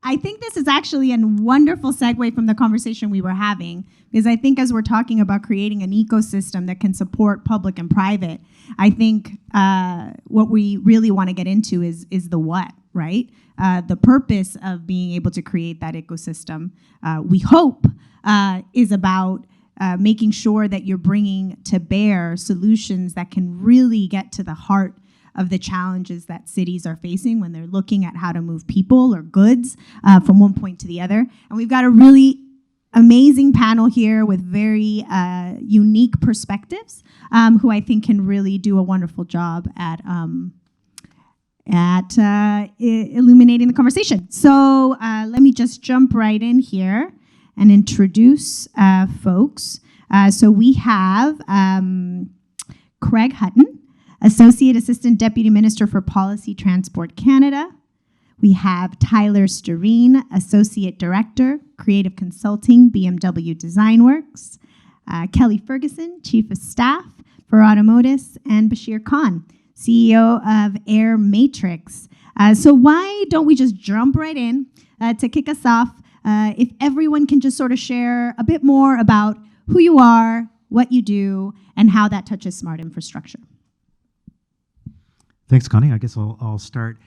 I think this is actually a wonderful segue from the conversation we were having, because I think as we're talking about creating an ecosystem that can support public and private, I think what we really want to get into is the what, right? The purpose of being able to create that ecosystem, we hope, is about making sure that you're bringing to bear solutions that can really get to the heart of the challenges that cities are facing when they're looking at how to move people or goods from one point to the other. And we've got a really amazing panel here with very unique perspectives who I think can really do a wonderful job at illuminating the conversation. So let me just jump right in here and introduce folks. So we have Craig Hutton, Associate Assistant Deputy Minister for Policy Transport Canada. We have Tyler Storeen, Associate Director, Creative Consulting, BMW Design Works. Kelly Ferguson, Chief of Staff for Automotus, and Bashir Khan, CEO of Air Matrix. So why don't we just jump right in to kick us off? If everyone can just sort of share a bit more about who you are, what you do, and how that touches smart infrastructure. Thanks, Connie. I guess I'll start.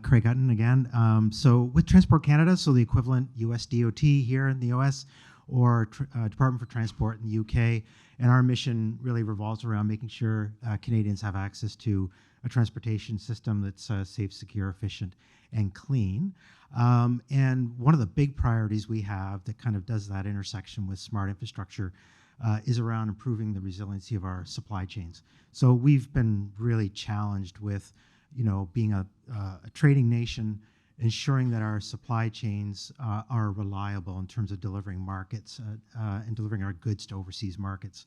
Craig Hutton again. So with Transport Canada, so the equivalent US DOT here in the US, or Department for Transport in the UK, and our mission really revolves around making sure Canadians have access to a transportation system that's safe, secure, efficient, and clean. And one of the big priorities we have that kind of does that intersection with smart infrastructure is around improving the resiliency of our supply chains. So we've been really challenged with, being a trading nation, ensuring that our supply chains are reliable in terms of delivering markets and delivering our goods to overseas markets.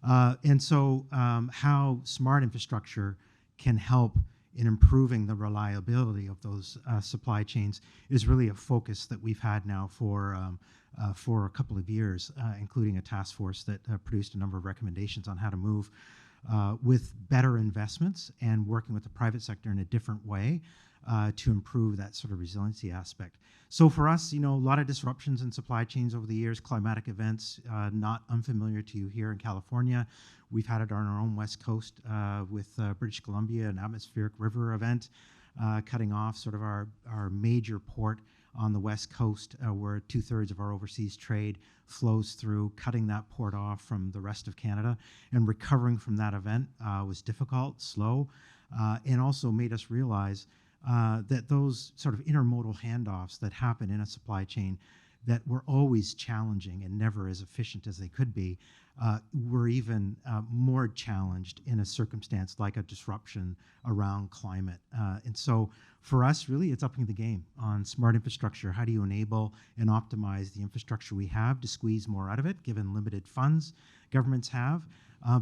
And so how smart infrastructure can help in improving the reliability of those supply chains is really a focus that we've had now for a couple of years, including a task force that produced a number of recommendations on how to move with better investments and working with the private sector in a different way to improve that sort of resiliency aspect. So for us, a lot of disruptions in supply chains over the years, climatic events, not unfamiliar to you here in California. We've had it on our own West Coast with British Columbia, an atmospheric river event, cutting off sort of our major port on the West Coast, where 2/3 of our overseas trade flows through, cutting that port off from the rest of Canada. And recovering from that event was difficult, slow, and also made us realize that those sort of intermodal handoffs that happen in a supply chain that were always challenging and never as efficient as they could be, were even more challenged in a circumstance like a disruption around climate. And so for us, really, it's upping the game on smart infrastructure. How do you enable and optimize the infrastructure we have to squeeze more out of it, given limited funds governments have?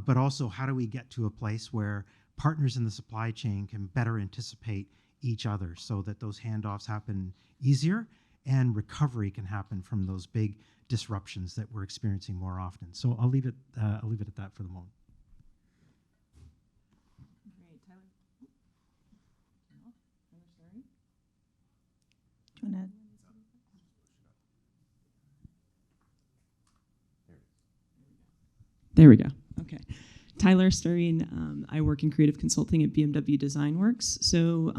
But also, how do we get to a place where partners in the supply chain can better anticipate each other so that those handoffs happen easier and recovery can happen from those big disruptions that we're experiencing more often. So I'll leave it at that for the moment. Great, Tyler. Do you want to? There we go. Okay. Tyler Storeen, I work in creative consulting at BMW Design Works. So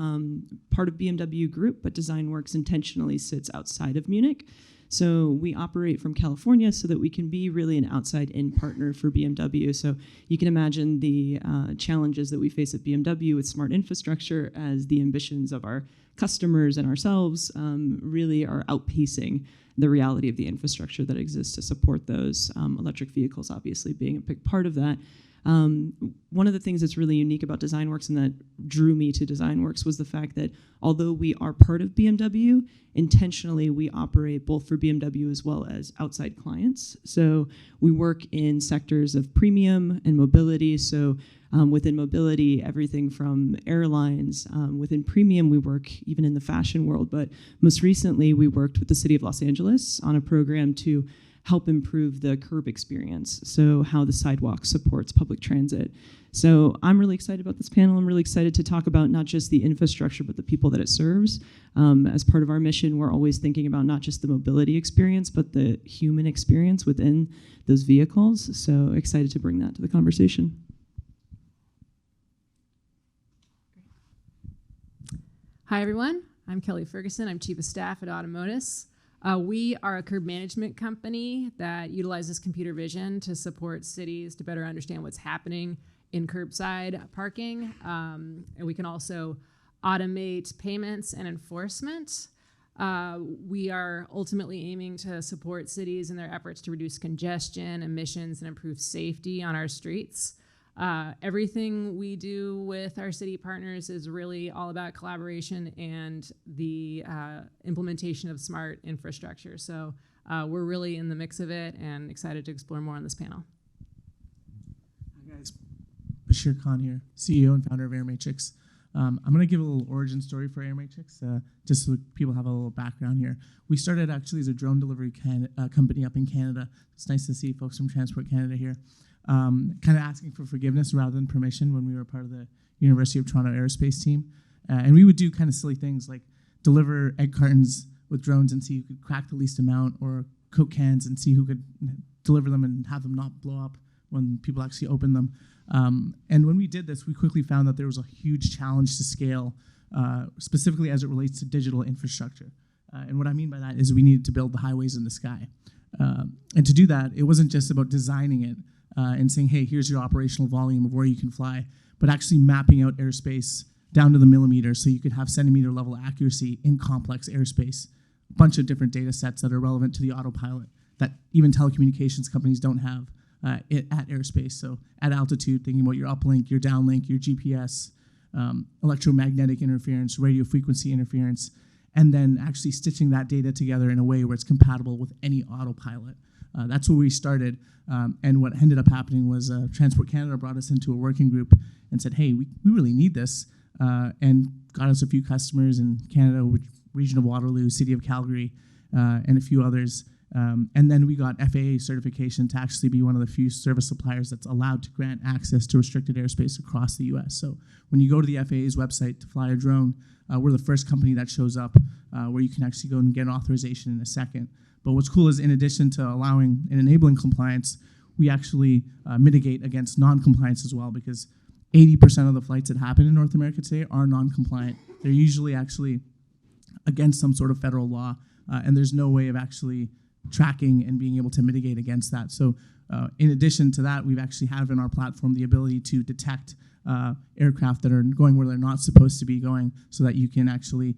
part of BMW Group, but Design Works intentionally sits outside of Munich. So we operate from California so that we can be really an outside-in partner for BMW. So you can imagine the challenges that we face at BMW with smart infrastructure as the ambitions of our customers and ourselves really are outpacing the reality of the infrastructure that exists to support those, electric vehicles obviously being a big part of that. One of the things that's really unique about DesignWorks and that drew me to DesignWorks was the fact that although we are part of BMW, intentionally we operate both for BMW as well as outside clients. So we work in sectors of premium and mobility. So within mobility, everything from airlines. Within premium, we work even in the fashion world. But most recently, we worked with the city of Los Angeles on a program to help improve the curb experience, so how the sidewalk supports public transit. So I'm really excited about this panel. I'm really excited to talk about not just the infrastructure, but the people that it serves. As part of our mission, we're always thinking about not just the mobility experience, but the human experience within those vehicles. So excited to bring that to the conversation. Hi, everyone. I'm Kelly Ferguson. I'm Chief of Staff at Automotus. We are a curb management company that utilizes computer vision to support cities to better understand what's happening in curbside parking. And we can also automate payments and enforcement. We are ultimately aiming to support cities in their efforts to reduce congestion, emissions, and improve safety on our streets. Everything we do with our city partners is really all about collaboration and the implementation of smart infrastructure. So we're really in the mix of it and excited to explore more on this panel. Hi guys, Bashir Khan here, CEO and founder of Air Matrix. I'm going to give a little origin story for Air Matrix, just so people have a little background here. We started actually as a drone delivery company up in Canada. It's nice to see folks from Transport Canada here. Kind of asking for forgiveness rather than permission when we were part of the University of Toronto Aerospace team. And we would do kind of silly things like deliver egg cartons with drones and see who could crack the least amount, or Coke cans and see who could deliver them and have them not blow up when people actually open them. And when we did this, we quickly found that there was a huge challenge to scale, specifically as it relates to digital infrastructure. And what I mean by that is we needed to build the highways in the sky. And to do that, it wasn't just about designing it and saying, hey, here's your operational volume of where you can fly, but actually mapping out airspace down to the millimeter so you could have centimeter level accuracy in complex airspace. A bunch of different data sets that are relevant to the autopilot that even telecommunications companies don't have at airspace. So at altitude, thinking about your uplink, your downlink, your GPS, electromagnetic interference, radio frequency interference, and then actually stitching that data together in a way where it's compatible with any autopilot. That's where we started, and what ended up happening was Transport Canada brought us into a working group and said, hey, we really need this, and got us a few customers in Canada, which Region of Waterloo, City of Calgary, and a few others. And then we got FAA certification to actually be one of the few service suppliers that's allowed to grant access to restricted airspace across the US. So when you go to the FAA's website to fly a drone, we're the first company that shows up where you can actually go and get an authorization in a second. But what's cool is in addition to allowing and enabling compliance, we actually mitigate against non-compliance as well, because 80% of the flights that happen in North America today are non-compliant. They're usually actually against some sort of federal law, and there's no way of actually tracking and being able to mitigate against that. So in addition to that, we've actually have in our platform the ability to detect aircraft that are going where they're not supposed to be going, so that you can actually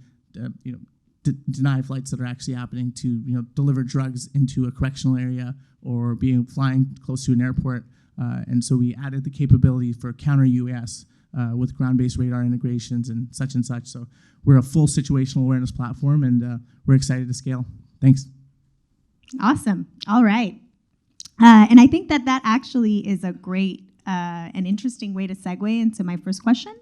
deny flights that are actually happening to deliver drugs into a correctional area or flying close to an airport. And so we added the capability for counter UAS with ground-based radar integrations and such. So we're a full situational awareness platform, and we're excited to scale. Thanks. Awesome. All right. And I think that actually is a great and interesting way to segue into my first question,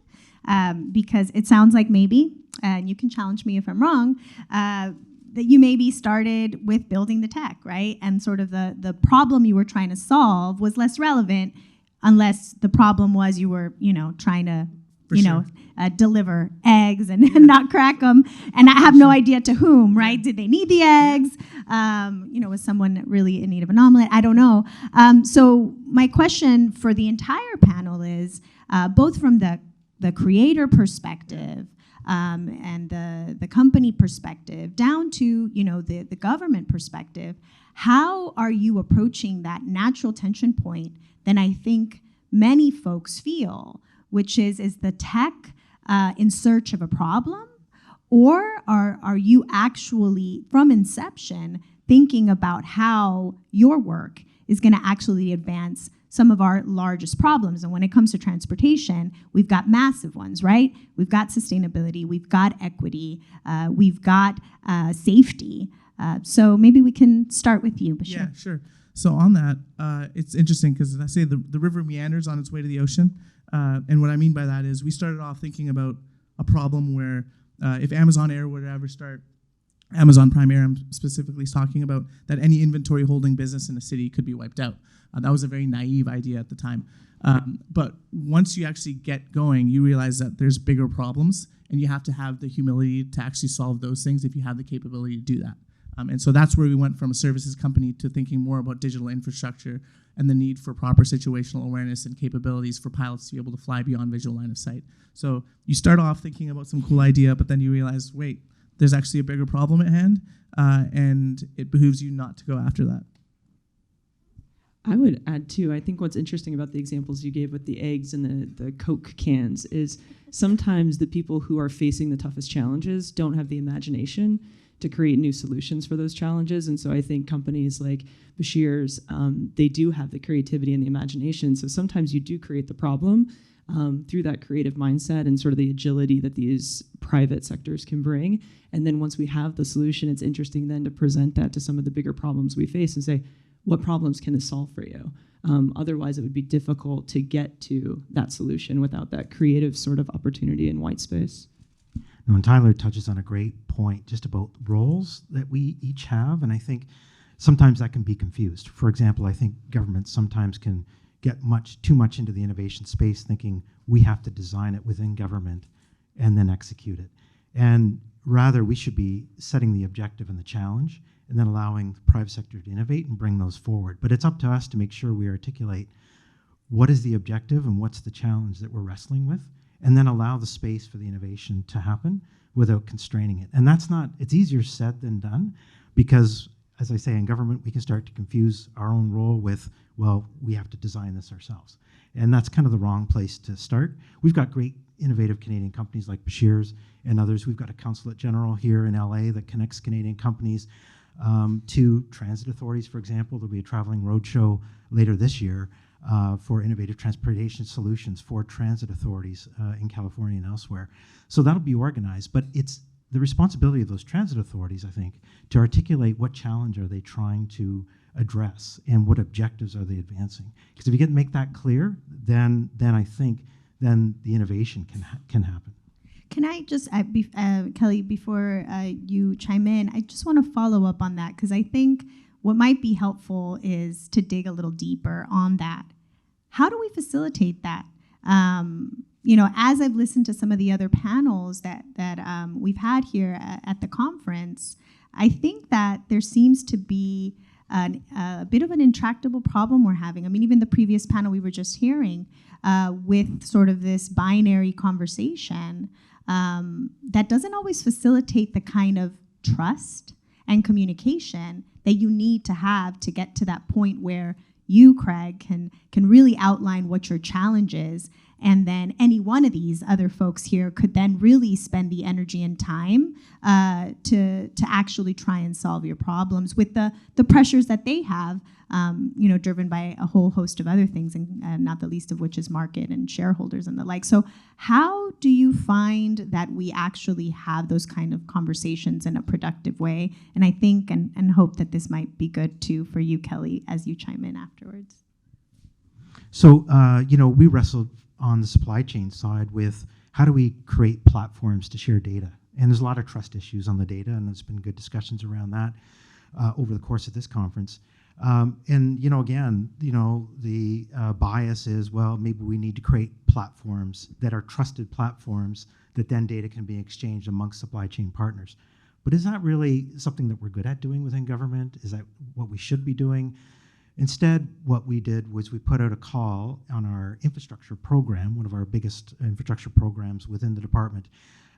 because it sounds like maybe, and you can challenge me if I'm wrong, that you maybe started with building the tech, right? And sort of the problem you were trying to solve was less relevant unless the problem was you were, trying to, deliver eggs and not crack them, and I have no idea to whom, right? Did they need the eggs? Was someone really in need of an omelet? I don't know. So my question for the entire panel is, both from the creator perspective and the company perspective down to the government perspective, how are you approaching that natural tension point that I think many folks feel, which is the tech in search of a problem, or are you actually from inception thinking about how your work is going to actually advance some of our largest problems? And when it comes to transportation, we've got massive ones, right? We've got sustainability, we've got equity, we've got safety. So maybe we can start with you, Bashir. Yeah, sure. So on that, it's interesting because I say the river meanders on its way to the ocean. And what I mean by that is we started off thinking about a problem where if Amazon Air were to ever start Amazon Prime Air, I'm specifically talking about, that any inventory holding business in a city could be wiped out. That was a very naive idea at the time. But once you actually get going, you realize that there's bigger problems, and you have to have the humility to actually solve those things if you have the capability to do that. And so that's where we went from a services company to thinking more about digital infrastructure and the need for proper situational awareness and capabilities for pilots to be able to fly beyond visual line of sight. So you start off thinking about some cool idea, but then you realize, wait, there's actually a bigger problem at hand, and it behooves you not to go after that. I would add too, I think what's interesting about the examples you gave with the eggs and the Coke cans is sometimes the people who are facing the toughest challenges don't have the imagination to create new solutions for those challenges. And so I think companies like Bashir's, they do have the creativity and the imagination. So sometimes you do create the problem through that creative mindset and sort of the agility that these private sectors can bring. And then once we have the solution, it's interesting then to present that to some of the bigger problems we face and say, what problems can this solve for you? Otherwise, it would be difficult to get to that solution without that creative sort of opportunity in white space. Now, and Tyler touches on a great point just about roles that we each have, and I think sometimes that can be confused. For example, I think governments sometimes can get too much into the innovation space, thinking we have to design it within government and then execute it. And rather, we should be setting the objective and the challenge, and then allowing the private sector to innovate and bring those forward. But it's up to us to make sure we articulate what is the objective and what's the challenge that we're wrestling with, and then allow the space for the innovation to happen without constraining it. And it's easier said than done, because, as I say, in government, we can start to confuse our own role with, well, we have to design this ourselves. And that's kind of the wrong place to start. We've got great innovative Canadian companies like Bashir's and others. We've got a consulate general here in LA that connects Canadian companies to transit authorities, for example. There'll be a traveling roadshow later this year for innovative transportation solutions for transit authorities in California and elsewhere. So that'll be organized, but it's the responsibility of those transit authorities, I think, to articulate what challenge are they trying to address and what objectives are they advancing. Because if you make that clear, then I think then the innovation can happen. Can I just, Kelly, before you chime in, I just want to follow up on that, because I think what might be helpful is to dig a little deeper on that. How do we facilitate that? As I've listened to some of the other panels that we've had here at the conference, I think that there seems to be a bit of an intractable problem we're having. I mean, even the previous panel we were just hearing with sort of this binary conversation that doesn't always facilitate the kind of trust and communication that you need to have to get to that point where you, Craig, can really outline what your challenge is, and then any one of these other folks here could then really spend the energy and time to actually try and solve your problems with the pressures that they have, driven by a whole host of other things, and not the least of which is market and shareholders and the like. So how do you find that we actually have those kind of conversations in a productive way? And I think and hope that this might be good too for you, Kelly, as you chime in afterwards. So, we wrestled on the supply chain side with how do we create platforms to share data? And there's a lot of trust issues on the data, and there's been good discussions around that over the course of this conference. The bias is, well, maybe we need to create platforms that are trusted platforms that then data can be exchanged amongst supply chain partners. But is that really something that we're good at doing within government? Is that what we should be doing? Instead, what we did was we put out a call on our infrastructure program, one of our biggest infrastructure programs within the department.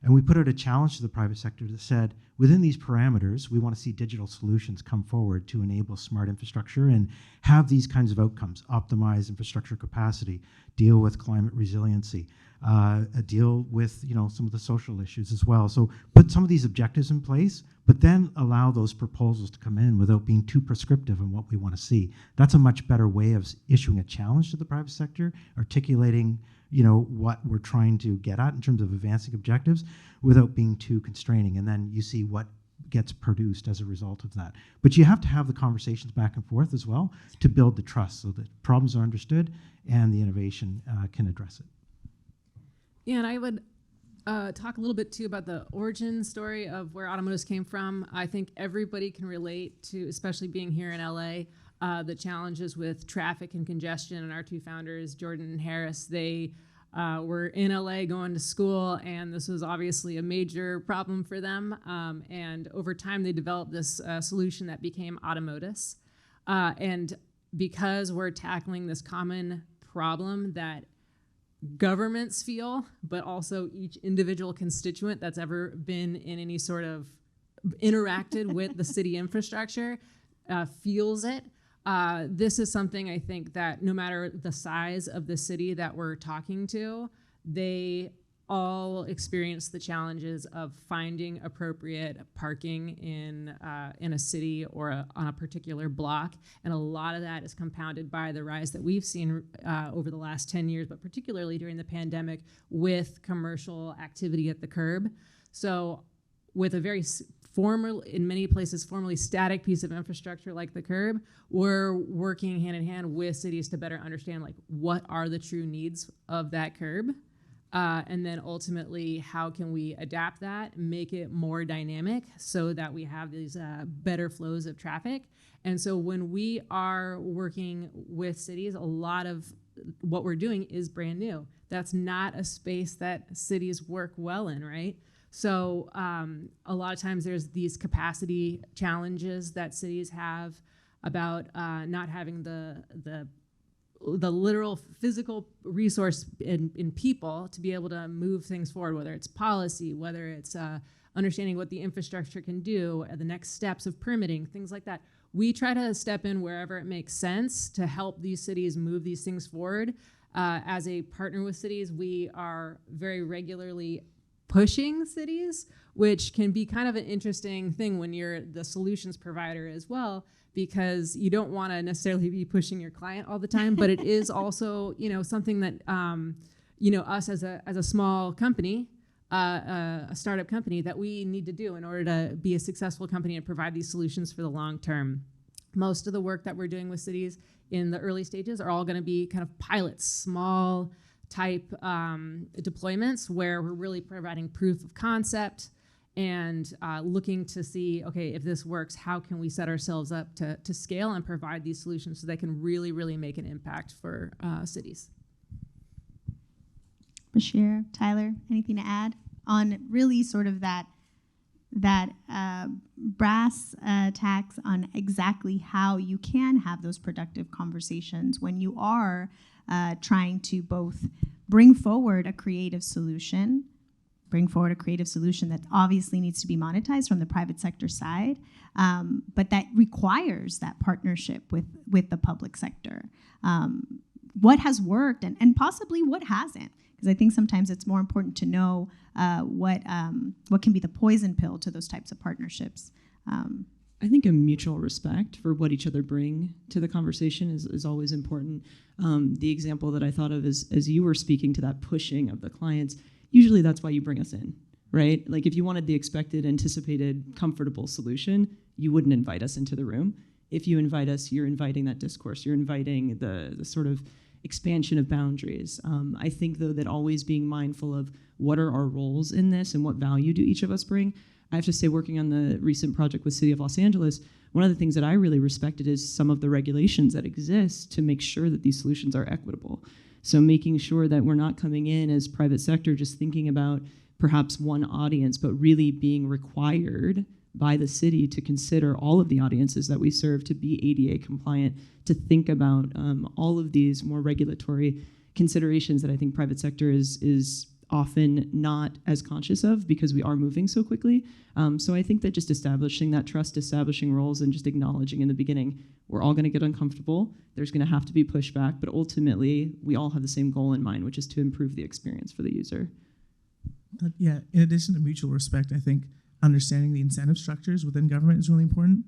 And we put out a challenge to the private sector that said, within these parameters, we want to see digital solutions come forward to enable smart infrastructure and have these kinds of outcomes: optimize infrastructure capacity, deal with climate resiliency, deal with some of the social issues as well. So put some of these objectives in place, but then allow those proposals to come in without being too prescriptive in what we want to see. That's a much better way of issuing a challenge to the private sector, articulating what we're trying to get at in terms of advancing objectives without being too constraining. And then you see what gets produced as a result of that. But you have to have the conversations back and forth as well to build the trust so that problems are understood and the innovation can address it. Yeah, and I would talk a little bit too about the origin story of where Automotus came from. I think everybody can relate to, especially being here in LA, the challenges with traffic and congestion. And our two founders, Jordan and Harris, they were in LA going to school, and this was obviously a major problem for them. And over time, they developed this solution that became Automotus. And because we're tackling this common problem that governments feel, but also each individual constituent that's ever been in any sort of interacted with the city infrastructure feels it. This is something I think that no matter the size of the city that we're talking to, they all experience the challenges of finding appropriate parking in a city or on a particular block. And a lot of that is compounded by the rise that we've seen over the last 10 years, but particularly during the pandemic with commercial activity at the curb. So with a very formal, in many places, formerly static piece of infrastructure like the curb, we're working hand in hand with cities to better understand like what are the true needs of that curb. And then ultimately, how can we adapt that, make it more dynamic so that we have these better flows of traffic? And so when we are working with cities, a lot of what we're doing is brand new. That's not a space that cities work well in, right? So a lot of times there's these capacity challenges that cities have about not having the literal physical resource in people to be able to move things forward, whether it's policy, whether it's understanding what the infrastructure can do, the next steps of permitting, things like that. We try to step in wherever it makes sense to help these cities move these things forward. As a partner with cities, we are very regularly pushing cities, which can be kind of an interesting thing when you're the solutions provider as well, because you don't want to necessarily be pushing your client all the time, but it is also, something that, us as a small company, a startup company, that we need to do in order to be a successful company and provide these solutions for the long term. Most of the work that we're doing with cities in the early stages are all going to be kind of pilots, small type deployments where we're really providing proof of concept and looking to see, okay, if this works, how can we set ourselves up to scale and provide these solutions so they can really, really make an impact for cities. Bashir, Tyler, anything to add on really sort of that brass tacks on exactly how you can have those productive conversations when you are trying to both bring forward a creative solution that obviously needs to be monetized from the private sector side, but that requires that partnership with the public sector. What has worked and possibly what hasn't, because I think sometimes it's more important to know what can be the poison pill to those types of partnerships. I think a mutual respect for what each other bring to the conversation is always important. The example that I thought of is, as you were speaking to that pushing of the clients, usually that's why you bring us in, right? Like if you wanted the expected, anticipated, comfortable solution, you wouldn't invite us into the room. If you invite us, you're inviting that discourse. You're inviting the sort of expansion of boundaries. I think, though, that always being mindful of what are our roles in this and what value do each of us bring. I have to say, working on the recent project with City of Los Angeles, one of the things that I really respected is some of the regulations that exist to make sure that these solutions are equitable. So making sure that we're not coming in as private sector just thinking about perhaps one audience, but really being required by the city to consider all of the audiences that we serve to be ADA compliant, to think about all of these more regulatory considerations that I think private sector is often not as conscious of because we are moving so quickly. So I think that just establishing that trust, establishing roles, and just acknowledging in the beginning, we're all going to get uncomfortable. There's going to have to be pushback, but ultimately we all have the same goal in mind, which is to improve the experience for the user. Yeah, in addition to mutual respect, I think understanding the incentive structures within government is really important.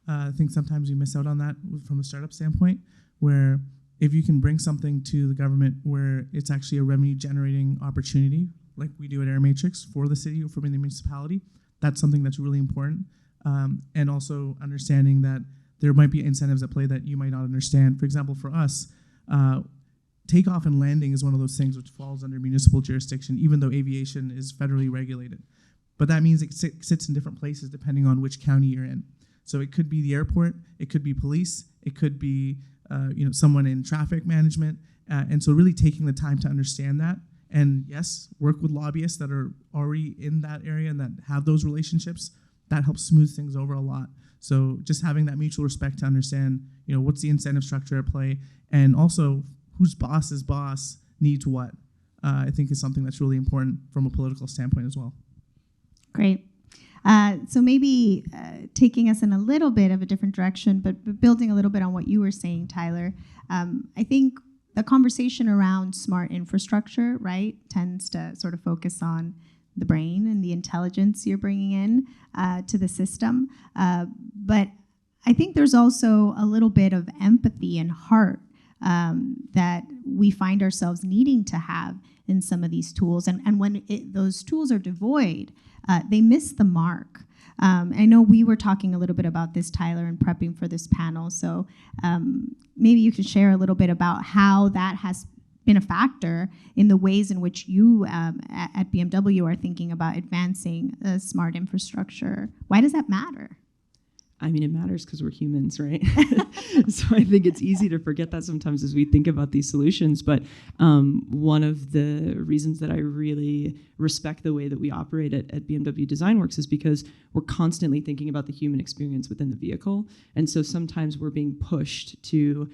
I think sometimes we miss out on that from the startup standpoint, where if you can bring something to the government where it's actually a revenue generating opportunity, like we do at Air Matrix for the city or for the municipality, that's something that's really important. And also understanding that there might be incentives at play that you might not understand. For example, for us, takeoff and landing is one of those things which falls under municipal jurisdiction, even though aviation is federally regulated. But that means it sits in different places depending on which county you're in. So it could be the airport, it could be police, it could be someone in traffic management, and so really taking the time to understand that, and yes, work with lobbyists that are already in that area and that have those relationships. That helps smooth things over a lot. So just having that mutual respect to understand, what's the incentive structure at play, and also whose boss's boss needs what, I think is something that's really important from a political standpoint as well. Great. So maybe taking us in a little bit of a different direction, but building a little bit on what you were saying, Tyler, I think the conversation around smart infrastructure, right, tends to sort of focus on the brain and the intelligence you're bringing in to the system. But I think there's also a little bit of empathy and heart that we find ourselves needing to have in some of these tools. And when those tools are devoid, they miss the mark. I know we were talking a little bit about this, Tyler, in prepping for this panel. So maybe you could share a little bit about how that has been a factor in the ways in which you at BMW are thinking about advancing smart infrastructure. Why does that matter? I mean, it matters because we're humans, right? So I think it's easy to forget that sometimes as we think about these solutions. But one of the reasons that I really respect the way that we operate at BMW Design Works is because we're constantly thinking about the human experience within the vehicle. And so sometimes we're being pushed to,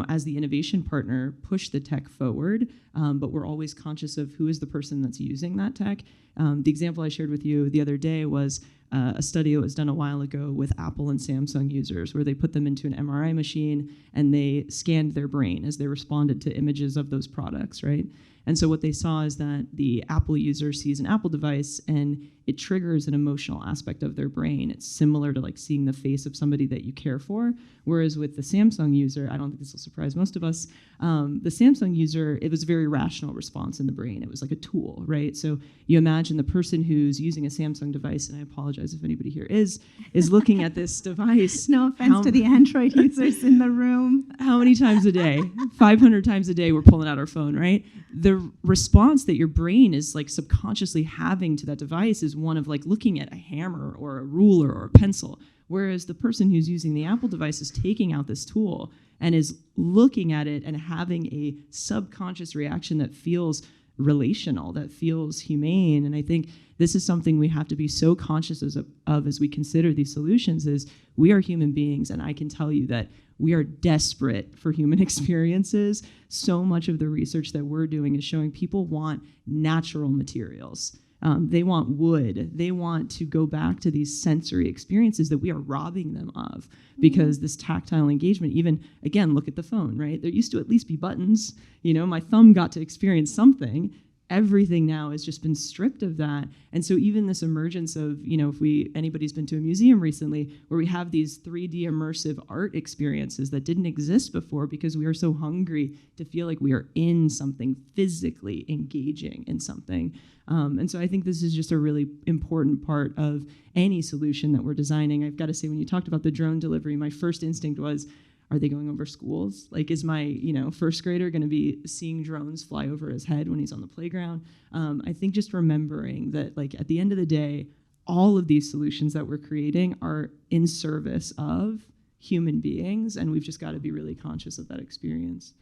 as the innovation partner, push the tech forward, but we're always conscious of who is the person that's using that tech. The example I shared with you the other day was a study that was done a while ago with Apple and Samsung users, where they put them into an MRI machine and they scanned their brain as they responded to images of those products, right? And so what they saw is that the Apple user sees an Apple device and it triggers an emotional aspect of their brain. It's similar to like seeing the face of somebody that you care for. Whereas with the Samsung user, I don't think this will surprise most of us, the Samsung user, it was a very rational response in the brain. It was like a tool, right? So you imagine the person who's using a Samsung device, and I apologize if anybody here is looking at this device. No offense to the Android users in the room. How many times a day? 500 times a day we're pulling out our phone, right? The response that your brain is like subconsciously having to that device is one of like looking at a hammer or a ruler or a pencil. Whereas the person who's using the Apple device is taking out this tool and is looking at it and having a subconscious reaction that feels relational, that feels humane. And I think this is something we have to be so conscious of as we consider these solutions is we are human beings, and I can tell you that we are desperate for human experiences. So much of the research that we're doing is showing people want natural materials. They want wood. They want to go back to these sensory experiences that we are robbing them of because this tactile engagement, even, again, look at the phone, right? There used to at least be buttons. My thumb got to experience something. Everything now has just been stripped of that. And so even this emergence of, if anybody's been to a museum recently, where we have these 3D immersive art experiences that didn't exist before because we are so hungry to feel like we are in something, physically engaging in something. And so I think this is just a really important part of any solution that we're designing. I've got to say, when you talked about the drone delivery, my first instinct was, are they going over schools? Like, is my first grader going to be seeing drones fly over his head when he's on the playground? I think just remembering that, like, at the end of the day, all of these solutions that we're creating are in service of human beings, and we've just got to be really conscious of that experience.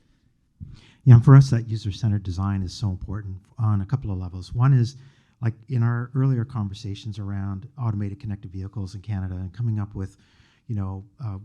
Yeah, and for us, that user-centered design is so important on a couple of levels. One is, like in our earlier conversations around automated connected vehicles in Canada and coming up with,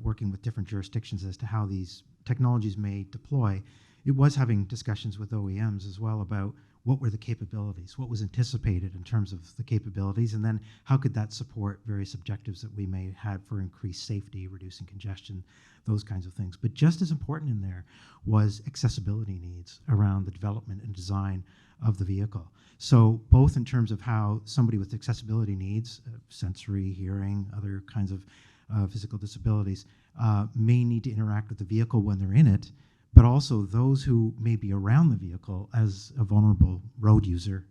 working with different jurisdictions as to how these technologies may deploy, it was having discussions with OEMs as well about what were the capabilities, what was anticipated in terms of the capabilities, and then how could that support various objectives that we may have for increased safety, reducing congestion, those kinds of things. But just as important in there was accessibility needs around the development and design of the vehicle. So both in terms of how somebody with accessibility needs, sensory, hearing, other kinds of physical disabilities, may need to interact with the vehicle when they're in it, but also those who may be around the vehicle as a vulnerable road user,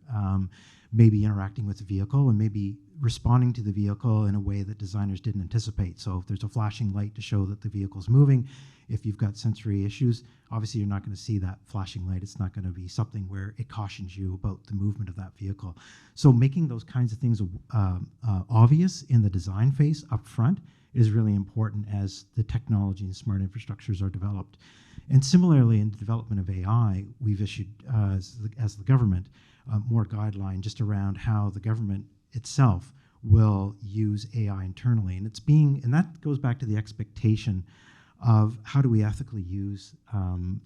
may be interacting with the vehicle and maybe responding to the vehicle in a way that designers didn't anticipate. So if there's a flashing light to show that the vehicle's moving, if you've got sensory issues, obviously you're not going to see that flashing light. It's not going to be something where it cautions you about the movement of that vehicle. So making those kinds of things obvious in the design phase up front is really important as the technology and smart infrastructures are developed. And similarly, in the development of AI, we've issued, as the government, more guideline just around how the government itself will use AI internally. And that goes back to the expectation of how do we ethically use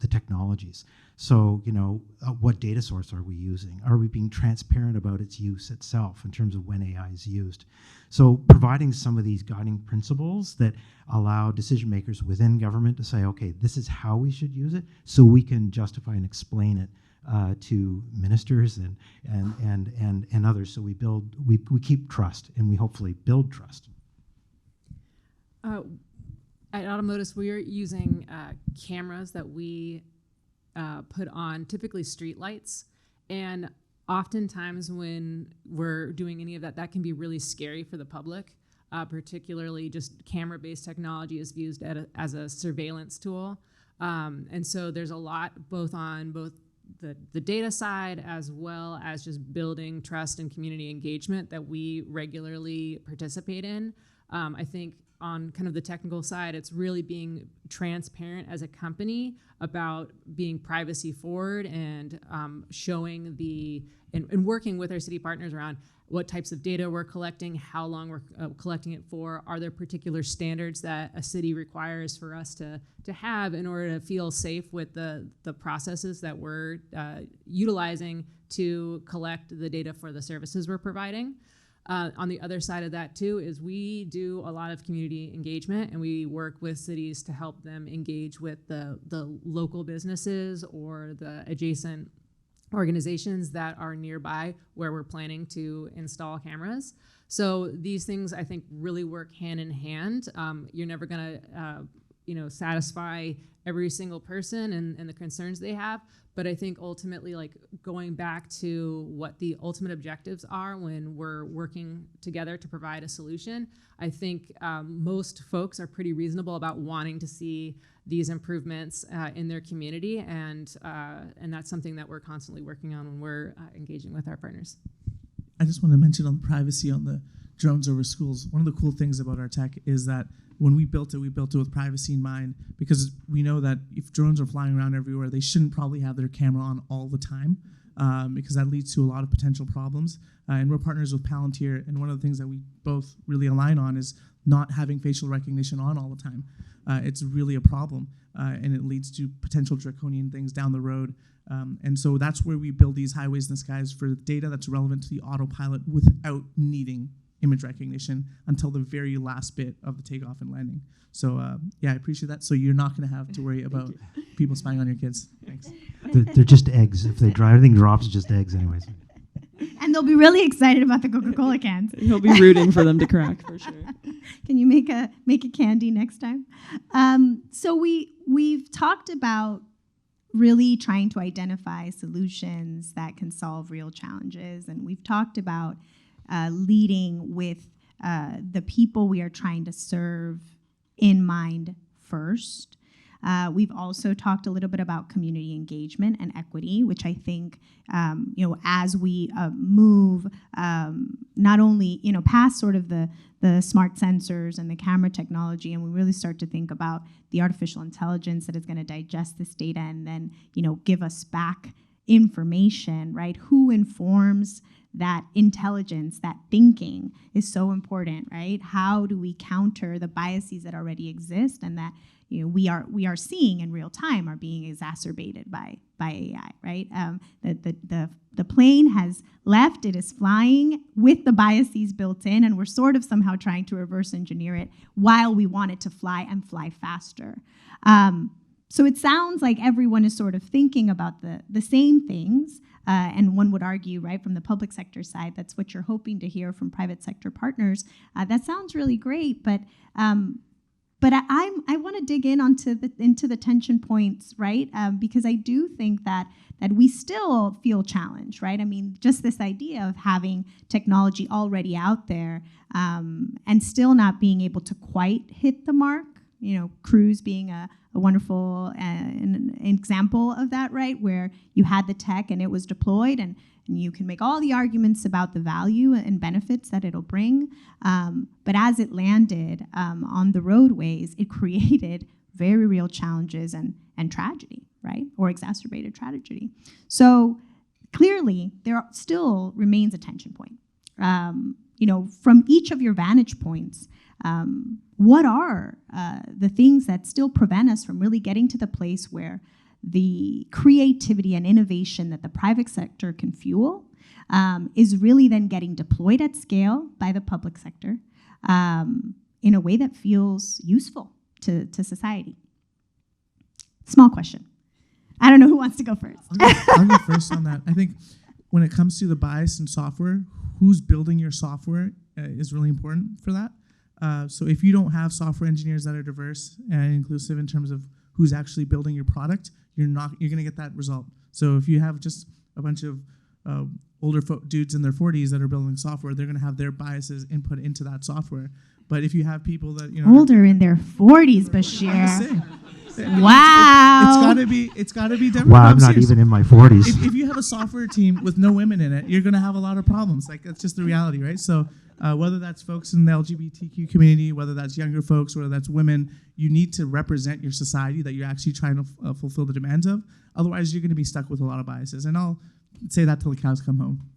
the technologies. So, what data source are we using? Are we being transparent about its use itself in terms of when AI is used? So providing some of these guiding principles that allow decision makers within government to say, okay, this is how we should use it, so we can justify and explain it to ministers and others. So we keep trust, and we hopefully build trust. At Automotus, we're using cameras that we put on typically street lights, and oftentimes when we're doing any of that, that can be really scary for the public. Particularly, just camera-based technology is used as a surveillance tool, and so there's a lot both the data side as well as just building trust and community engagement that we regularly participate in. I think on kind of the technical side, it's really being transparent as a company about being privacy forward and showing and working with our city partners around what types of data we're collecting, how long we're collecting it for. Are there particular standards that a city requires for us to have in order to feel safe with the processes that we're utilizing to collect the data for the services we're providing? On the other side of that too is we do a lot of community engagement, and we work with cities to help them engage with the local businesses or the adjacent organizations that are nearby where we're planning to install cameras. So these things, I think, really work hand in hand. You're never going to satisfy every single person and the concerns they have. But I think ultimately, like going back to what the ultimate objectives are when we're working together to provide a solution, I think most folks are pretty reasonable about wanting to see these improvements in their community, and that's something that we're constantly working on when we're engaging with our partners. I just want to mention on privacy on the drones over schools. One of the cool things about our tech is that when we built it with privacy in mind, because we know that if drones are flying around everywhere, they shouldn't probably have their camera on all the time, because that leads to a lot of potential problems. And we're partners with Palantir, and one of the things that we both really align on is not having facial recognition on all the time. It's really a problem, and it leads to potential draconian things down the road. And so that's where we build these highways in the skies for data that's relevant to the autopilot without needing image recognition until the very last bit of the takeoff and landing. So I appreciate that. So you're not going to have to worry about people spying on your kids. Thanks. They're just eggs. If they drive, everything drops, it's just eggs anyways. And they'll be really excited about the Coca-Cola cans. He'll be rooting for them to crack for sure. Can you make a candy next time? So we've talked about really trying to identify solutions that can solve real challenges, and we've talked about leading with the people we are trying to serve in mind first. We've also talked a little bit about community engagement and equity, which I think, as we move not only, past sort of the smart sensors and the camera technology, and we really start to think about the artificial intelligence that is going to digest this data and then, give us back information, right? Who informs that intelligence, that thinking is so important, right? How do we counter the biases that already exist and that we are seeing in real time are being exacerbated by AI, right? The plane has left; it is flying with the biases built in, and we're sort of somehow trying to reverse engineer it while we want it to fly and fly faster. So it sounds like everyone is sort of thinking about the same things. And one would argue, right, from the public sector side, that's what you're hoping to hear from private sector partners. That sounds really great, but but I want to dig in into the tension points, right? Because I do think that we still feel challenged, right? I mean, just this idea of having technology already out there and still not being able to quite hit the mark. You know, Cruise being a wonderful an example of that, right? Where you had the tech and it was deployed, and you can make all the arguments about the value and benefits that it'll bring. But as it landed on the roadways, it created very real challenges and tragedy, right? Or exacerbated tragedy. So clearly, there still remains a tension point. You know, from each of your vantage points, what are the things that still prevent us from really getting to the place where the creativity and innovation that the private sector can fuel is really then getting deployed at scale by the public sector in a way that feels useful to society? Small question. I don't know who wants to go first. I'll go first on that. I think when it comes to the bias in software, who's building your software is really important for that. So if you don't have software engineers that are diverse and inclusive in terms of who's actually building your product, you're going to get that result. So if you have just a bunch of older dudes in their 40s that are building software, they're going to have their biases input into that software. But if you have people that older in their 40s, Bashir. Wow. It's gotta be different. Wow, I'm not even in my 40s. If you have a software team with no women in it, you're gonna have a lot of problems. Like, that's just the reality, right? So whether that's folks in the LGBTQ community, whether that's younger folks, whether that's women, you need to represent your society that you're actually trying to fulfill the demands of. Otherwise, you're gonna be stuck with a lot of biases. And I'll say that till the cows come home.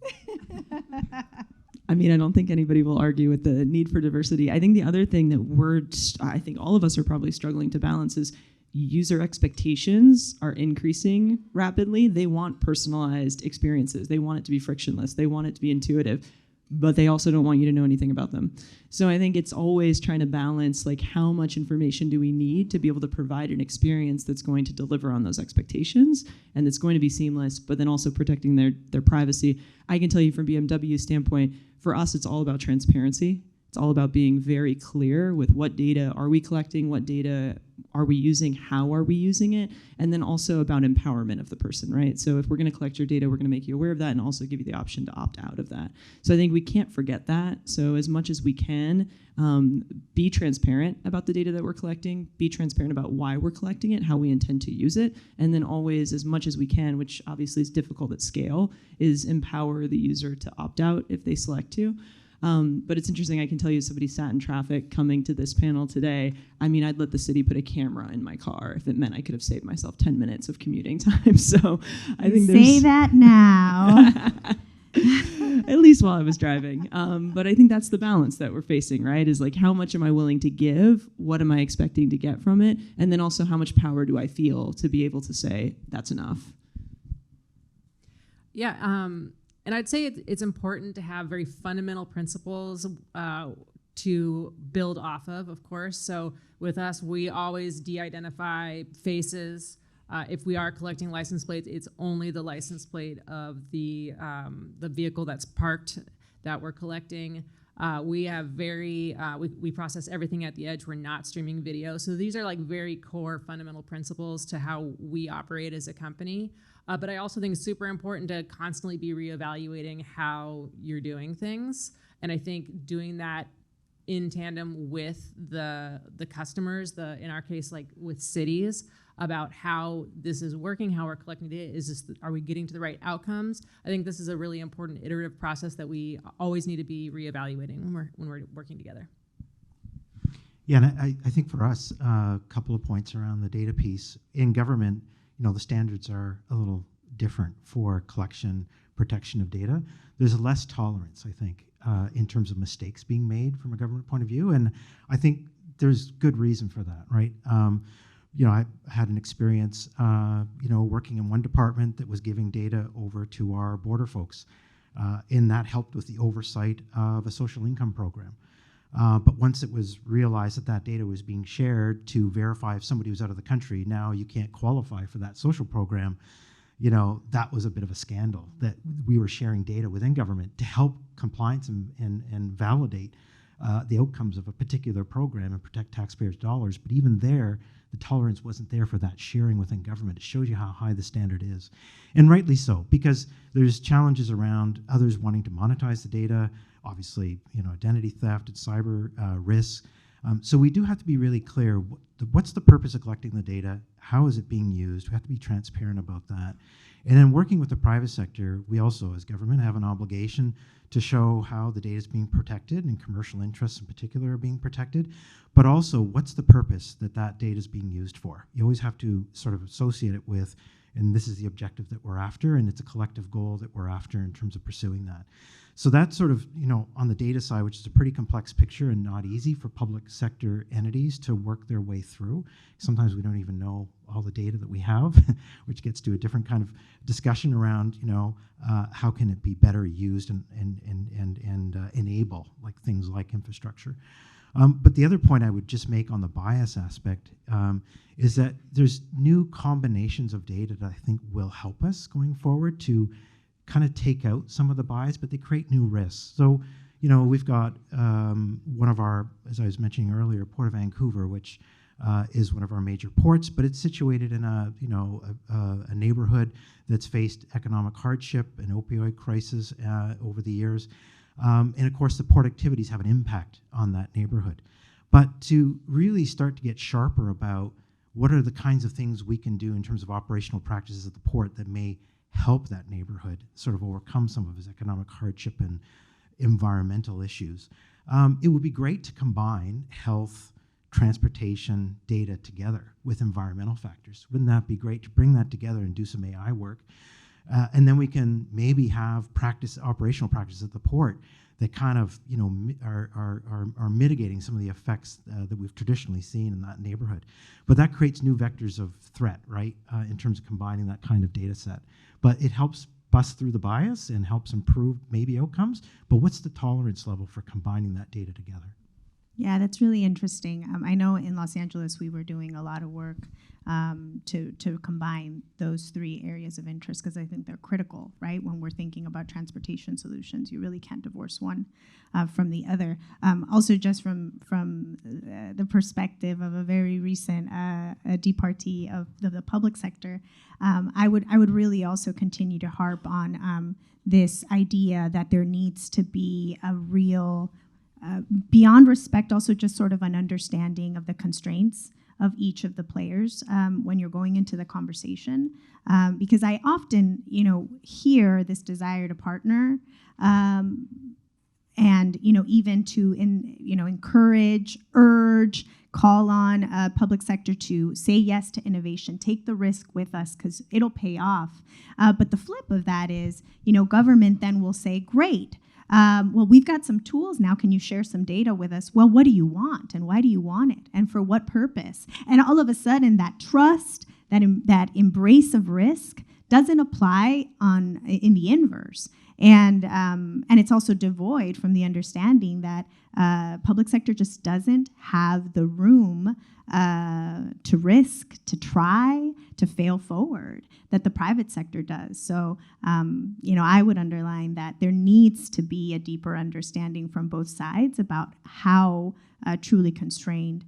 I mean, I don't think anybody will argue with the need for diversity. I think the other thing that I think all of us are probably struggling to balance is user expectations are increasing rapidly. They want personalized experiences. They want it to be frictionless. They want it to be intuitive, but they also don't want you to know anything about them. So I think it's always trying to balance, like, how much information do we need to be able to provide an experience that's going to deliver on those expectations and that's going to be seamless, but then also protecting their privacy. I can tell you from BMW's standpoint, for us, it's all about transparency. It's all about being very clear with what data are we collecting, what data are we using, how are we using it, and then also about empowerment of the person, right? So if we're going to collect your data, we're going to make you aware of that and also give you the option to opt out of that. So I think we can't forget that. So as much as we can, be transparent about the data that we're collecting, be transparent about why we're collecting it, how we intend to use it, and then always, as much as we can, which obviously is difficult at scale, is empower the user to opt out if they select to. But it's interesting, I can tell you, somebody sat in traffic coming to this panel today. I mean, I'd let the city put a camera in my car if it meant I could have saved myself 10 minutes of commuting time. So I think say that now. At least while I was driving. But I think that's the balance that we're facing, right? Is like, how much am I willing to give? What am I expecting to get from it? And then also, how much power do I feel to be able to say, that's enough? Yeah, and I'd say it's important to have very fundamental principles to build off of course. So with us, we always de-identify faces. If we are collecting license plates, it's only the license plate of the vehicle that's parked that we're collecting. We have we process everything at the edge. We're not streaming video. So these are like very core fundamental principles to how we operate as a company. But I also think it's super important to constantly be reevaluating how you're doing things. And I think doing that in tandem with the customers, in our case, like with cities, about how this is working, how we're collecting data, are we getting to the right outcomes? I think this is a really important iterative process that we always need to be reevaluating when we're working together. Yeah, and I think for us, a couple of points around the data piece. In government, the standards are a little different for collection, protection of data. There's less tolerance, I think, in terms of mistakes being made from a government point of view, and I think there's good reason for that, right? I had an experience, working in one department that was giving data over to our border folks, and that helped with the oversight of a social income program. But once it was realized that data was being shared to verify if somebody was out of the country, now you can't qualify for that social program, that was a bit of a scandal, that we were sharing data within government to help compliance and validate the outcomes of a particular program and protect taxpayers' dollars. But even there, the tolerance wasn't there for that sharing within government. It shows you how high the standard is. And rightly so, because there's challenges around others wanting to monetize the data, obviously, identity theft and cyber risks. So we do have to be really clear, what's the purpose of collecting the data? How is it being used? We have to be transparent about that. And then working with the private sector, we also, as government, have an obligation to show how the data is being protected and commercial interests in particular are being protected, but also what's the purpose that that data is being used for. You always have to sort of associate it with, and this is the objective that we're after, and it's a collective goal that we're after in terms of pursuing that. So that's sort of, on the data side, which is a pretty complex picture and not easy for public sector entities to work their way through. Sometimes we don't even know all the data that we have, which gets to a different kind of discussion around, how can it be better used and enable things like infrastructure. But the other point I would just make on the bias aspect is that there's new combinations of data that I think will help us going forward to kind of take out some of the bias, but they create new risks. So, we've got one of our, as I was mentioning earlier, Port of Vancouver, which is one of our major ports, but it's situated in a neighborhood that's faced economic hardship and opioid crisis over the years. And of course, the port activities have an impact on that neighborhood. But to really start to get sharper about what are the kinds of things we can do in terms of operational practices at the port that may help that neighborhood sort of overcome some of its economic hardship and environmental issues. It would be great to combine health, transportation data together with environmental factors. Wouldn't that be great to bring that together and do some AI work? And then we can maybe have operational practices at the port that kind of, are mitigating some of the effects that we've traditionally seen in that neighborhood. But that creates new vectors of threat, right, in terms of combining that kind of data set. But it helps bust through the bias and helps improve maybe outcomes. But what's the tolerance level for combining that data together? Yeah, that's really interesting. I know in Los Angeles we were doing a lot of work to combine those three areas of interest because I think they're critical, right? When we're thinking about transportation solutions, you really can't divorce one from the other. Also, just from the perspective of a very recent departee of the public sector, I would really also continue to harp on this idea that there needs to be a real beyond respect, also just sort of an understanding of the constraints of each of the players when you're going into the conversation. Because I often, hear this desire to partner and, even to, encourage, urge, call on public sector to say yes to innovation, take the risk with us because it'll pay off. But the flip of that is, government then will say, great, well, we've got some tools now. Can you share some data with us? Well, what do you want? And why do you want it? And for what purpose? And all of a sudden, that trust, that embrace of risk doesn't apply in the inverse. And it's also devoid from the understanding that public sector just doesn't have the room to risk, to try, to fail forward that the private sector does. So, I would underline that there needs to be a deeper understanding from both sides about how truly constrained,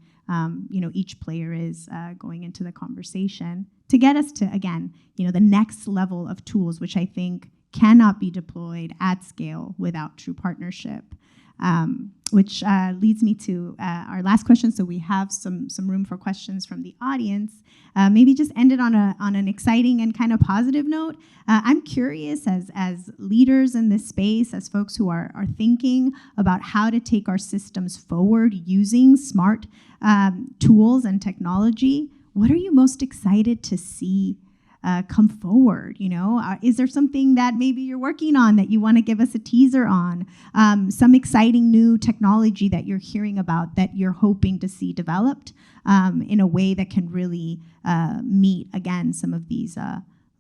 each player is going into the conversation to get us to, again, the next level of tools, which I think cannot be deployed at scale without true partnership. Which leads me to our last question. So we have some room for questions from the audience. Maybe just end it on an exciting and kind of positive note. I'm curious, as leaders in this space, as folks who are thinking about how to take our systems forward using smart tools and technology, what are you most excited to see come forward? Is there something that maybe you're working on that you want to give us a teaser on? Some exciting new technology that you're hearing about that you're hoping to see developed in a way that can really meet, again, some of these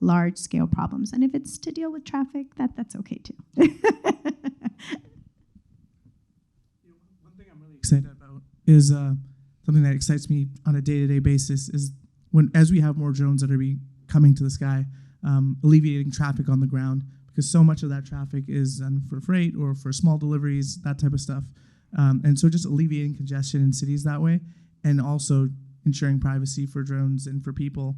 large-scale problems. And if it's to deal with traffic, that's okay too. One thing I'm really excited about is something that excites me on a day-to-day basis is as we have more drones that are coming to the sky, alleviating traffic on the ground, because so much of that traffic is for freight or for small deliveries, that type of stuff. And so just alleviating congestion in cities that way, and also ensuring privacy for drones and for people,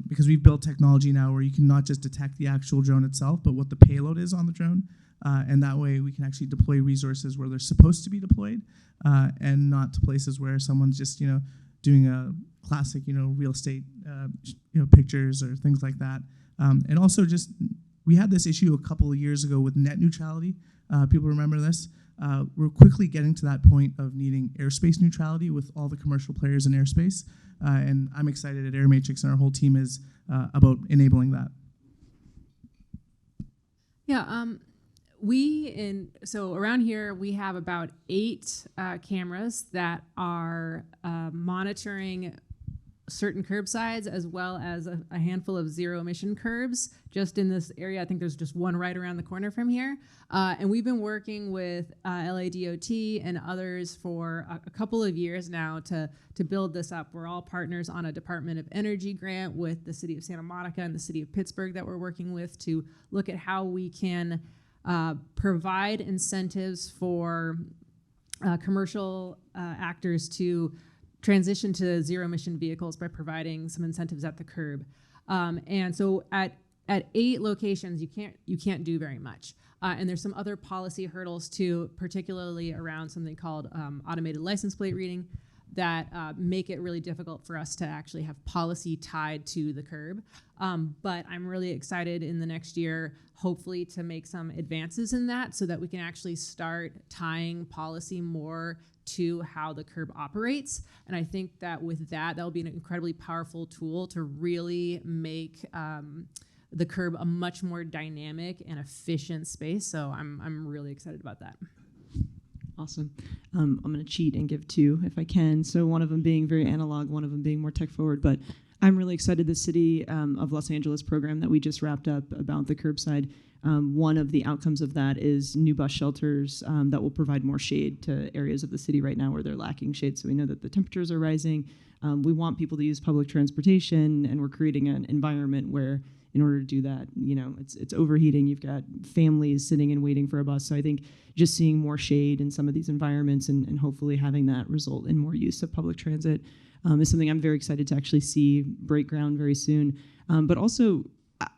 because we've built technology now where you can not just detect the actual drone itself, but what the payload is on the drone. And that way we can actually deploy resources where they're supposed to be deployed, and not to places where someone's just, doing a classic, real estate, pictures or things like that. And also just, we had this issue a couple of years ago with net neutrality. People remember this. We're quickly getting to that point of needing airspace neutrality with all the commercial players in airspace. And I'm excited at AirMatrix, and our whole team is about enabling that. Yeah, so around here we have about 8 cameras that are monitoring certain curbsides, as well as a handful of zero emission curbs just in this area. I think there's just one right around the corner from here. And we've been working with LADOT and others for a couple of years now to build this up. We're all partners on a Department of Energy grant with the city of Santa Monica and the city of Pittsburgh that we're working with to look at how we can provide incentives for commercial actors to transition to zero emission vehicles by providing some incentives at the curb. And so at 8 locations, you can't do very much. And there's some other policy hurdles too, particularly around something called automated license plate reading that make it really difficult for us to actually have policy tied to the curb. But I'm really excited in the next year, hopefully, to make some advances in that so that we can actually start tying policy more to how the curb operates. And I think that with that'll be an incredibly powerful tool to really make the curb a much more dynamic and efficient space. So I'm really excited about that. Awesome. I'm going to cheat and give 2 if I can. So one of them being very analog, one of them being more tech forward. But I'm really excited the City of Los Angeles program that we just wrapped up about the curbside. One of the outcomes of that is new bus shelters that will provide more shade to areas of the city right now where they're lacking shade. So we know that the temperatures are rising. We want people to use public transportation, and we're creating an environment where, in order to do that, it's overheating. You've got families sitting and waiting for a bus. So I think just seeing more shade in some of these environments and hopefully having that result in more use of public transit is something I'm very excited to actually see break ground very soon. But also,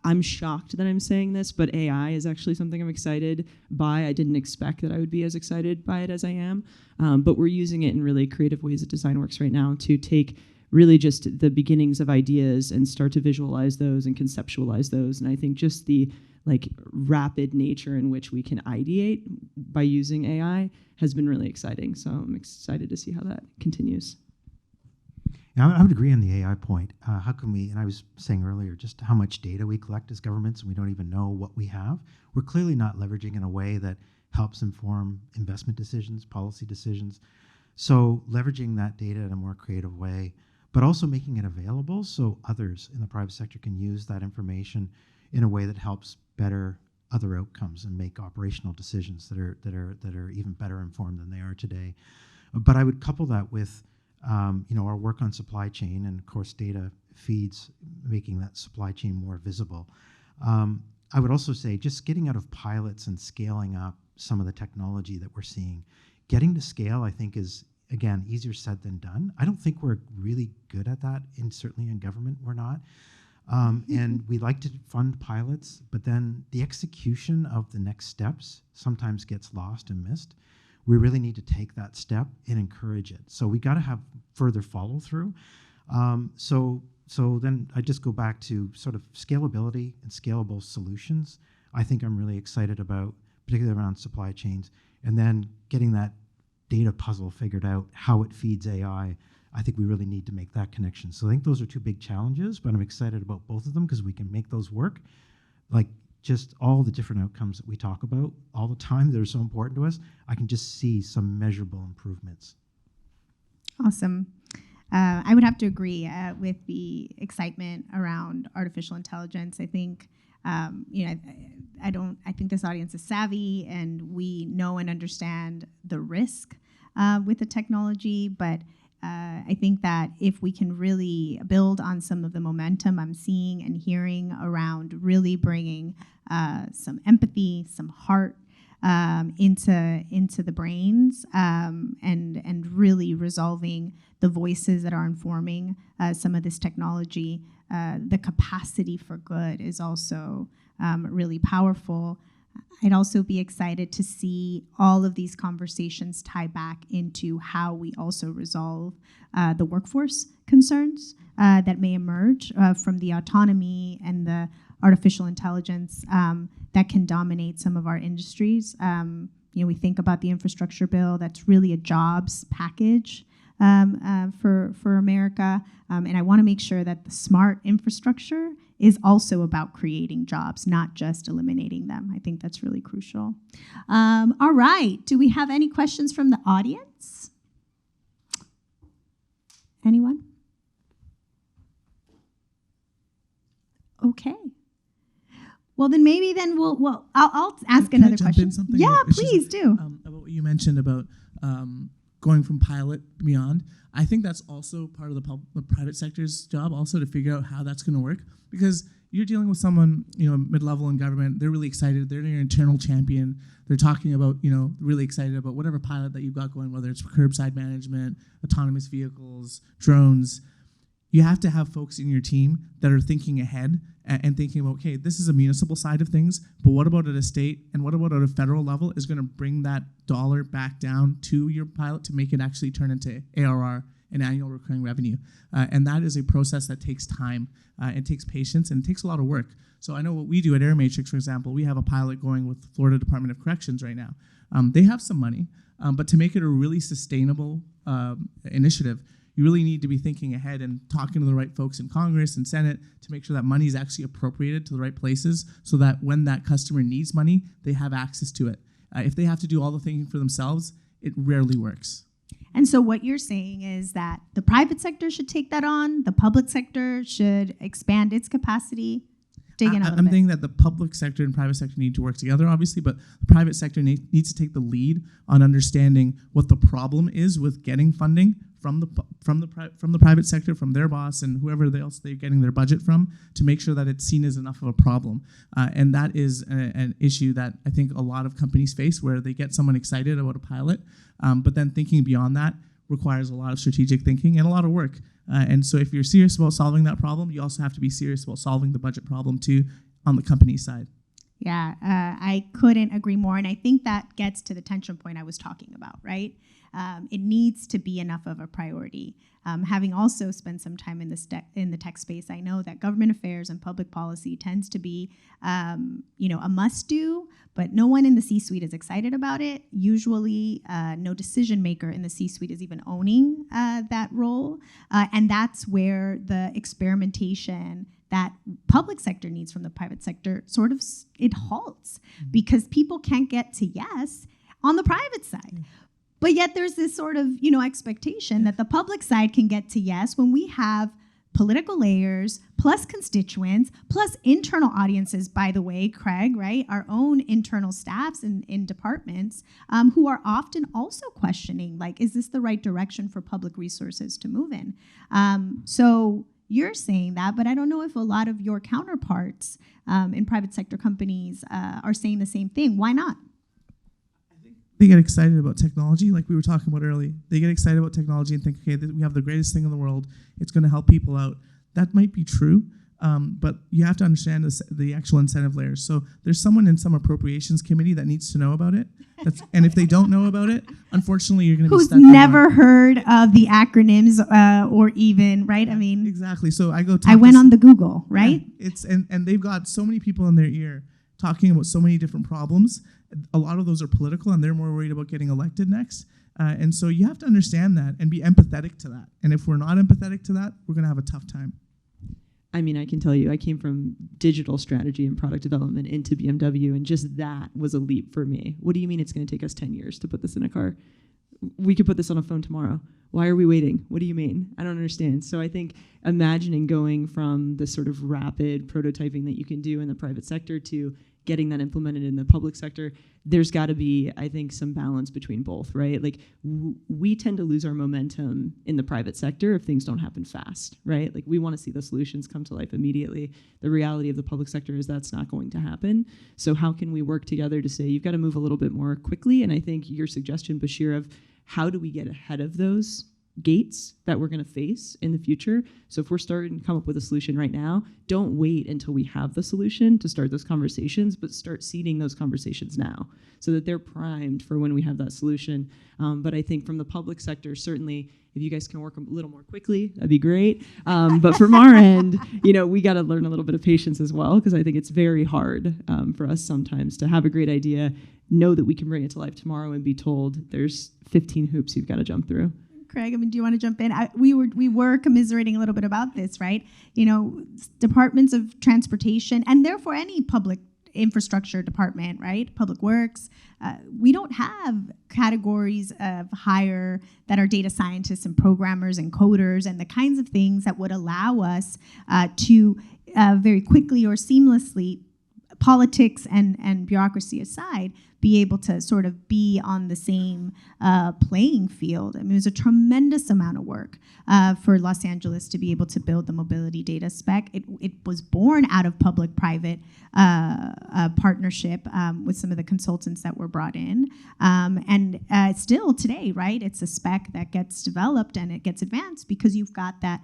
I'm shocked that I'm saying this, but AI is actually something I'm excited by. I didn't expect that I would be as excited by it as I am. But we're using it in really creative ways at DesignWorks right now to take really just the beginnings of ideas and start to visualize those and conceptualize those. And I think just the rapid nature in which we can ideate by using AI has been really exciting. So I'm excited to see how that continues. Yeah, I would agree on the AI point. How can we, and I was saying earlier, just how much data we collect as governments, and we don't even know what we have. We're clearly not leveraging in a way that helps inform investment decisions, policy decisions. So leveraging that data in a more creative way, but also making it available so others in the private sector can use that information in a way that helps better other outcomes and make operational decisions that are even better informed than they are today. But I would couple that with our work on supply chain, and of course data feeds making that supply chain more visible. I would also say just getting out of pilots and scaling up some of the technology that we're seeing. Getting to scale, I think, is, again, easier said than done. I don't think we're really good at that, and certainly in government we're not. And we like to fund pilots, but then the execution of the next steps sometimes gets lost and missed. We really need to take that step and encourage it. So we got to have further follow through. So then I just go back to sort of scalability and scalable solutions. I think I'm really excited about, particularly around supply chains, and then getting that data puzzle figured out, how it feeds AI. I think we really need to make that connection. So I think those are 2 big challenges, but I'm excited about both of them because we can make those work. Like just all the different outcomes that we talk about all the time that are so important to us, I can just see some measurable improvements. Awesome. I would have to agree with the excitement around artificial intelligence. I think, I think this audience is savvy, and we know and understand the risk with the technology, but I think that if we can really build on some of the momentum I'm seeing and hearing around really bringing some empathy, some heart, into the brains, and really resolving the voices that are informing some of this technology. The capacity for good is also really powerful. I'd also be excited to see all of these conversations tie back into how we also resolve the workforce concerns that may emerge from the autonomy and the artificial intelligence that can dominate some of our industries. We think about the infrastructure bill, that's really a jobs package for America. And I want to make sure that the smart infrastructure is also about creating jobs, not just eliminating them. I think that's really crucial. All right, do we have any questions from the audience? Anyone? Okay. Well, then maybe then I'll ask Can I another jump question. in something? Yeah, It's just, please do. about what you mentioned about going from pilot beyond. I think that's also part of the private sector's job, also to figure out how that's going to work, because you're dealing with someone, mid-level in government. They're really excited. They're your internal champion. They're talking about, really excited about whatever pilot that you've got going, whether it's curbside management, autonomous vehicles, drones. You have to have folks in your team that are thinking ahead and thinking about, okay, this is a municipal side of things, but what about at a state and what about at a federal level is going to bring that dollar back down to your pilot to make it actually turn into ARR, an annual recurring revenue. And that is a process that takes time, it takes patience, and it takes a lot of work. So I know what we do at AirMatrix, for example, we have a pilot going with Florida Department of Corrections right now. They have some money, but to make it a really sustainable initiative, you really need to be thinking ahead and talking to the right folks in Congress and Senate to make sure that money is actually appropriated to the right places so that when that customer needs money, they have access to it. If they have to do all the thinking for themselves, it rarely works. And so what you're saying is that the private sector should take that on, the public sector should expand its capacity. Dig in a little I'm bit. thinking that the public sector and private sector need to work together, obviously, but the private sector needs to take the lead on understanding what the problem is with getting funding from the private sector, from their boss and whoever else they're getting their budget from, to make sure that it's seen as enough of a problem. And that is an issue that I think a lot of companies face, where they get someone excited about a pilot, but then thinking beyond that requires a lot of strategic thinking and a lot of work. And so if you're serious about solving that problem, you also have to be serious about solving the budget problem too on the company side. Yeah, I couldn't agree more. And I think that gets to the tension point I was talking about, right? It needs to be enough of a priority. Having also spent some time in the tech space, I know that government affairs and public policy tends to be, a must-do, but no one in the C-suite is excited about it. Usually, no decision maker in the C-suite is even owning that role, and that's where the experimentation that public sector needs from the private sector sort of it halts, because people can't get to yes on the private side. But yet there's this sort of, expectation that the public side can get to yes when we have political layers, plus constituents, plus internal audiences, by the way, Craig, right? Our own internal staffs in departments who are often also questioning, like, is this the right direction for public resources to move in? So you're saying that, but I don't know if a lot of your counterparts in private sector companies are saying the same thing. Why not? They get excited about technology, like we were talking about earlier. They get excited about technology and think, okay, we have the greatest thing in the world. It's going to help people out. That might be true, but you have to understand the actual incentive layers. So there's someone in some appropriations committee that needs to know about it. And if they don't know about it, unfortunately, you're going to be stuck. Who's never heard of the acronyms or even, right? I mean, exactly. So I went on the Google, right? Yeah, and they've got so many people in their ear talking about so many different problems. A lot of those are political, and they're more worried about getting elected next. And so you have to understand that and be empathetic to that. And if we're not empathetic to that, we're going to have a tough time. I mean, I can tell you, I came from digital strategy and product development into BMW, and just that was a leap for me. What do you mean it's going to take us 10 years to put this in a car? We could put this on a phone tomorrow. Why are we waiting? What do you mean? I don't understand. So I think imagining going from the sort of rapid prototyping that you can do in the private sector to getting that implemented in the public sector, there's got to be, I think, some balance between both, right? Like we tend to lose our momentum in the private sector if things don't happen fast, right? Like we want to see the solutions come to life immediately. The reality of the public sector is that's not going to happen. So how can we work together to say you've got to move a little bit more quickly? And I think your suggestion, Bashir, of how do we get ahead of those gates that we're going to face in the future. So if we're starting to come up with a solution right now, don't wait until we have the solution to start those conversations, but start seeding those conversations now so that they're primed for when we have that solution. But I think from the public sector, certainly, if you guys can work a little more quickly, that'd be great. But from our end, we got to learn a little bit of patience as well, because I think it's very hard for us sometimes to have a great idea, know that we can bring it to life tomorrow, and be told there's 15 hoops you've got to jump through. Craig, do you want to jump in? We were commiserating a little bit about this, right? Departments of transportation, and therefore any public infrastructure department, right? Public works. We don't have categories of hire that are data scientists and programmers and coders and the kinds of things that would allow us to very quickly or seamlessly, politics and bureaucracy aside, be able to sort of be on the same playing field. I mean, it was a tremendous amount of work for Los Angeles to be able to build the mobility data spec. It was born out of public-private partnership with some of the consultants that were brought in. And still today, right, it's a spec that gets developed and it gets advanced because you've got that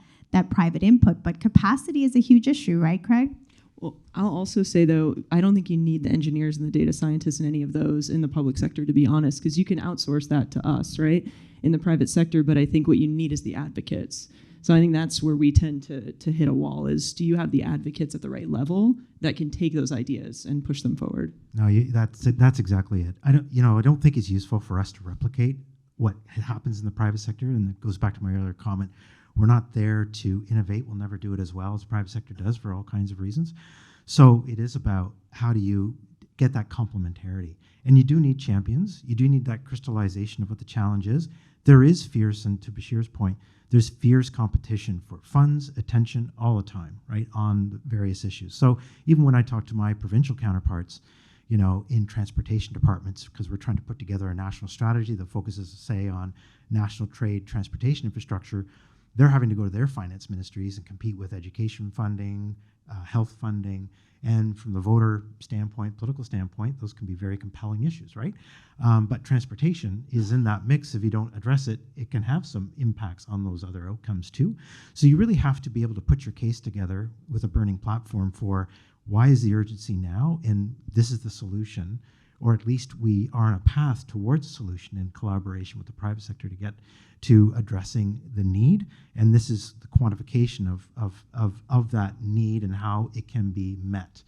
private input. But capacity is a huge issue, right, Craig? Well, I'll also say, though, I don't think you need the engineers and the data scientists and any of those in the public sector, to be honest, because you can outsource that to us, right, in the private sector. But I think what you need is the advocates. So I think that's where we tend to hit a wall is, do you have the advocates at the right level that can take those ideas and push them forward? No, that's exactly it. I don't think it's useful for us to replicate what happens in the private sector, and it goes back to my earlier comment. We're not there to innovate. We'll never do it as well as the private sector does for all kinds of reasons. So it is about how do you get that complementarity. And you do need champions. You do need that crystallization of what the challenge is. There is fierce, and to Bashir's point, there's fierce competition for funds, attention, all the time, right, on the various issues. So even when I talk to my provincial counterparts, in transportation departments, because we're trying to put together a national strategy that focuses, say, on national trade transportation infrastructure, they're having to go to their finance ministries and compete with education funding, health funding, and from the voter standpoint, political standpoint, those can be very compelling issues, right? But transportation is in that mix. If you don't address it, it can have some impacts on those other outcomes too. So you really have to be able to put your case together with a burning platform for why is the urgency now, and this is the solution, or at least we are on a path towards a solution in collaboration with the private sector to get to addressing the need. And this is the quantification of that need and how it can be met.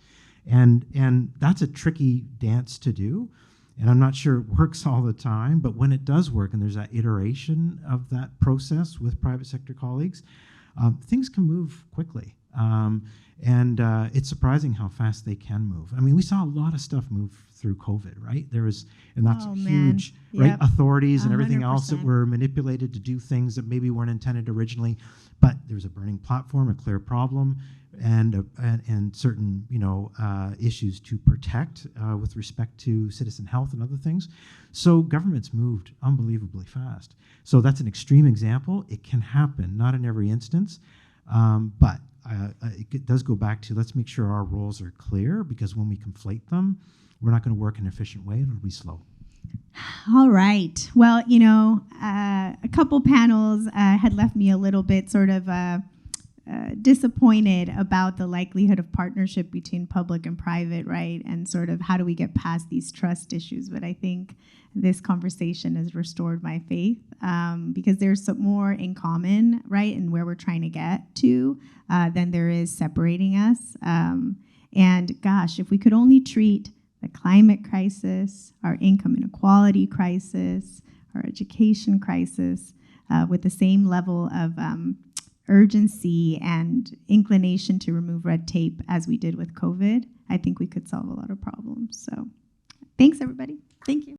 And that's a tricky dance to do. And I'm not sure it works all the time, but when it does work and there's that iteration of that process with private sector colleagues, things can move quickly. And it's surprising how fast they can move. I mean, we saw a lot of stuff move through COVID, right? And that's huge, right? Authorities and everything else that were manipulated to do things that maybe weren't intended originally. But there's a burning platform, a clear problem, and certain issues to protect with respect to citizen health and other things. So governments moved unbelievably fast. So that's an extreme example. It can happen, not in every instance, but it does go back to let's make sure our roles are clear, because when we conflate them, we're not going to work in an efficient way. It'll be slow. All right. Well, a couple panels had left me a little bit sort of disappointed about the likelihood of partnership between public and private, right? And sort of how do we get past these trust issues? But I think this conversation has restored my faith because there's some more in common, right, and where we're trying to get to than there is separating us. And gosh, if we could only treat the climate crisis, our income inequality crisis, our education crisis with the same level of urgency and inclination to remove red tape as we did with COVID, I think we could solve a lot of problems. So thanks, everybody. Thank you.